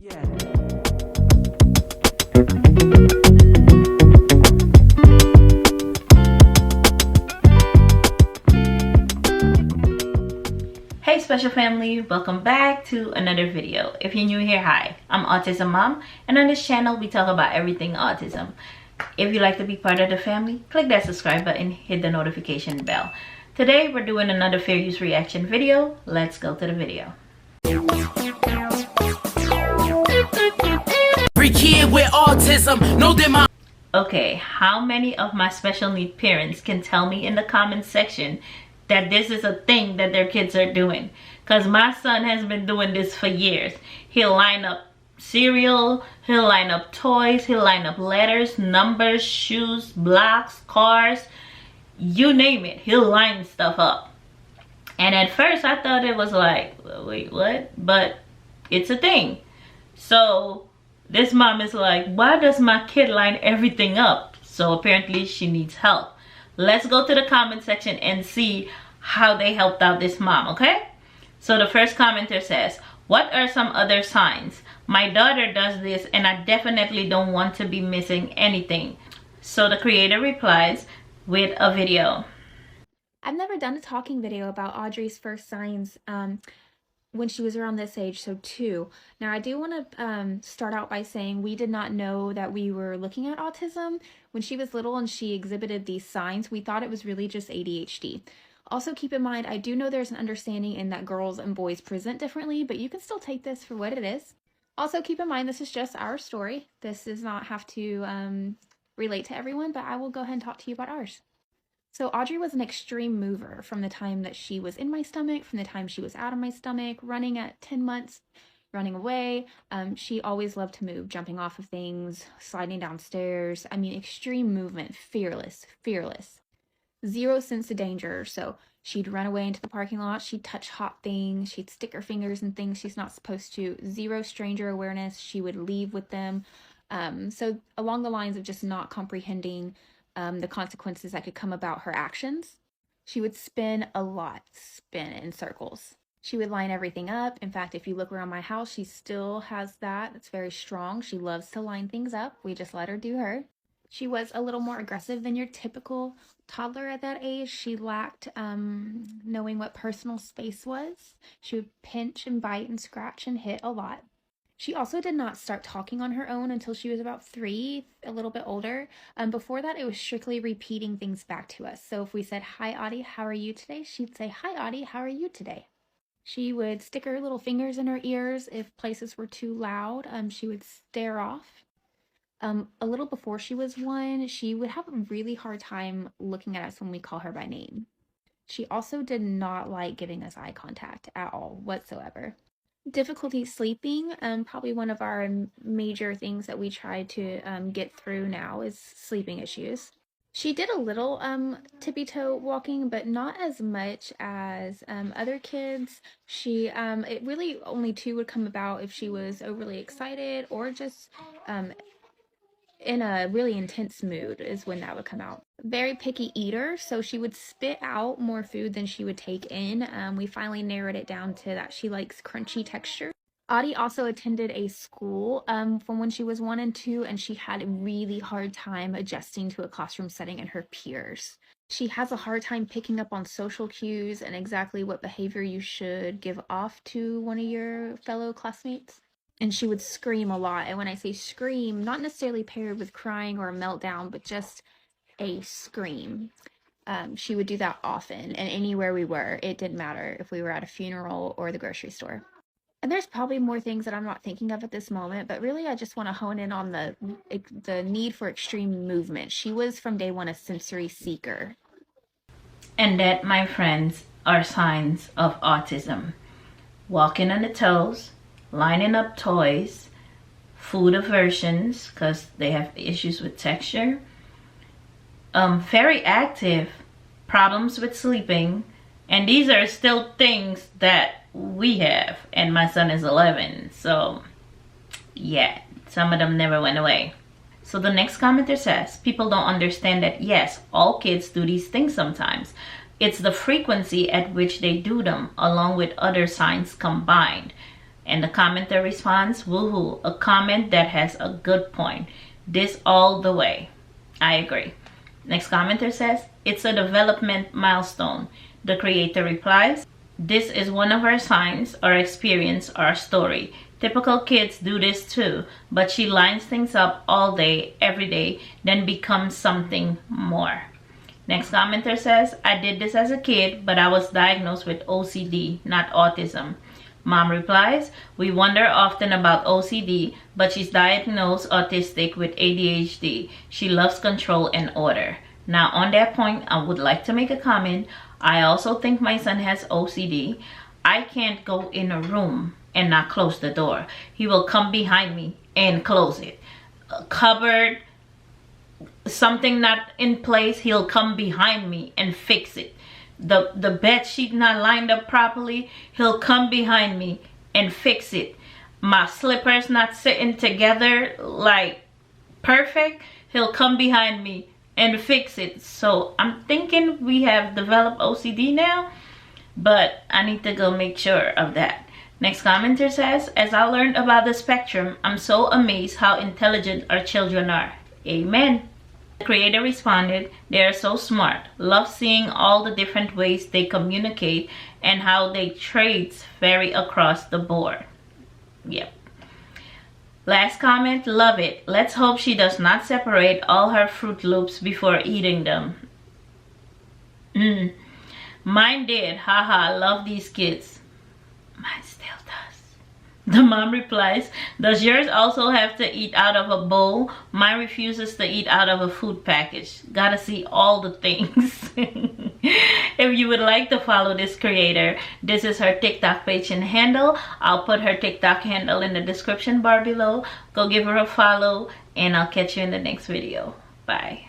Yeah. Hey special family, welcome back to another video. If you're new here, hi, I'm Autism Mom, and on this channel we talk about everything autism. If you'd like to be part of the family, click that subscribe button, hit the notification bell. Today we're doing another fair use reaction video. Let's go to the video. Every kid with autism know that my Okay, how many of my special need parents can tell me in the comment section that this is a thing that their kids are doing? Because my son has been doing this for years. He'll line up cereal, he'll line up toys, he'll line up letters, numbers, shoes, blocks, cars, you name it, he'll line stuff up. And at first I thought it was like, wait, what? But it's a thing. So this mom is like, why does my kid line everything up? So apparently she needs help. Let's go to the comment section and see how they helped out this mom, okay? So the first commenter says, what are some other signs? My daughter does this and I definitely don't want to be missing anything. So the creator replies with a video. I've never done a talking video about Audrey's first signs when she was around this age, so 2. Now I do want to start out by saying we did not know that we were looking at autism. When she was little and she exhibited these signs, we thought it was really just ADHD. Also keep in mind, I do know there's an understanding in that girls and boys present differently, but you can still take this for what it is. Also keep in mind, this is just our story. This does not have to relate to everyone, but I will go ahead and talk to you about ours. So Audrey was an extreme mover from the time that she was in my stomach, from the time she was out of my stomach, running at 10 months, running away. She always loved to move, jumping off of things, sliding downstairs. I mean, extreme movement, fearless. Zero sense of danger. So she'd run away into the parking lot. She'd touch hot things. She'd stick her fingers in things she's not supposed to. Zero stranger awareness. She would leave with them. So along the lines of just not comprehending the consequences that could come about her actions. She would spin in circles. She would line everything up. In fact, if you look around my house, she still has that. It's very strong. She loves to line things up. We just let her do her. She was a little more aggressive than your typical toddler at that age. She lacked knowing what personal space was. She would pinch and bite and scratch and hit a lot. She also did not start talking on her own until she was about 3, a little bit older. Before that, it was strictly repeating things back to us. So if we said, hi, Audie, how are you today? She'd say, hi, Audie, how are you today? She would stick her little fingers in her ears if places were too loud. She would stare off. A little before she was 1, she would have a really hard time looking at us when we call her by name. She also did not like giving us eye contact at all whatsoever. Difficulty sleeping, probably one of our major things that we try to get through now is sleeping issues. She did a little tippy-toe walking, but not as much as other kids. It really only 2 would come about if she was overly excited or just in a really intense mood is when that would come out. Very picky eater, so she would spit out more food than she would take in. We finally narrowed it down to that she likes crunchy texture. Audie also attended a school from when she was 1 and 2, and she had a really hard time adjusting to a classroom setting and her peers. She has a hard time picking up on social cues and exactly what behavior you should give off to one of your fellow classmates. And she would scream a lot. And when I say scream, not necessarily paired with crying or a meltdown, but just a scream. She would do that often. And anywhere we were, it didn't matter if we were at a funeral or the grocery store. And there's probably more things that I'm not thinking of at this moment, but really I just want to hone in on the need for extreme movement. She was from day 1 a sensory seeker. And that, my friends, are signs of autism. Walking on the toes, lining up toys, food aversions because they have issues with texture, very active, problems with sleeping, and these are still things that we have, and my son is 11, so yeah, some of them never went away. So the next commenter says, people don't understand that yes, all kids do these things sometimes. It's the frequency at which they do them along with other signs combined. And the commenter responds, woohoo, a comment that has a good point. This all the way. I agree. Next commenter says, it's a development milestone. The creator replies, this is one of our signs, our experience, our story. Typical kids do this too, but she lines things up all day, every day, then becomes something more. Next commenter says, I did this as a kid, but I was diagnosed with OCD, not autism. Mom replies, we wonder often about OCD, but she's diagnosed autistic with ADHD. She loves control and order. Now on that point, I would like to make a comment. I also think my son has OCD. I can't go in a room and not close the door. He will come behind me and close it. A cupboard, something not in place, he'll come behind me and fix it. The bed sheet not lined up properly, he'll come behind me and fix it. My slippers not sitting together like perfect, he'll come behind me and fix it. So I'm thinking we have developed OCD now, but I need to go make sure of that. Next commenter says, as I learned about the spectrum, I'm so amazed how intelligent our children are. Amen. The creator responded, they are so smart. Love seeing all the different ways they communicate and how their traits vary across the board. Yep. Last comment, love it. Let's hope she does not separate all her Fruit Loops before eating them. Mine did. Haha, love these kids. Mine still does. The mom replies, does yours also have to eat out of a bowl? Mine refuses to eat out of a food package. Gotta see all the things. If you would like to follow this creator, this is her TikTok page and handle. I'll put her TikTok handle in the description bar below. Go give her a follow and I'll catch you in the next video. Bye.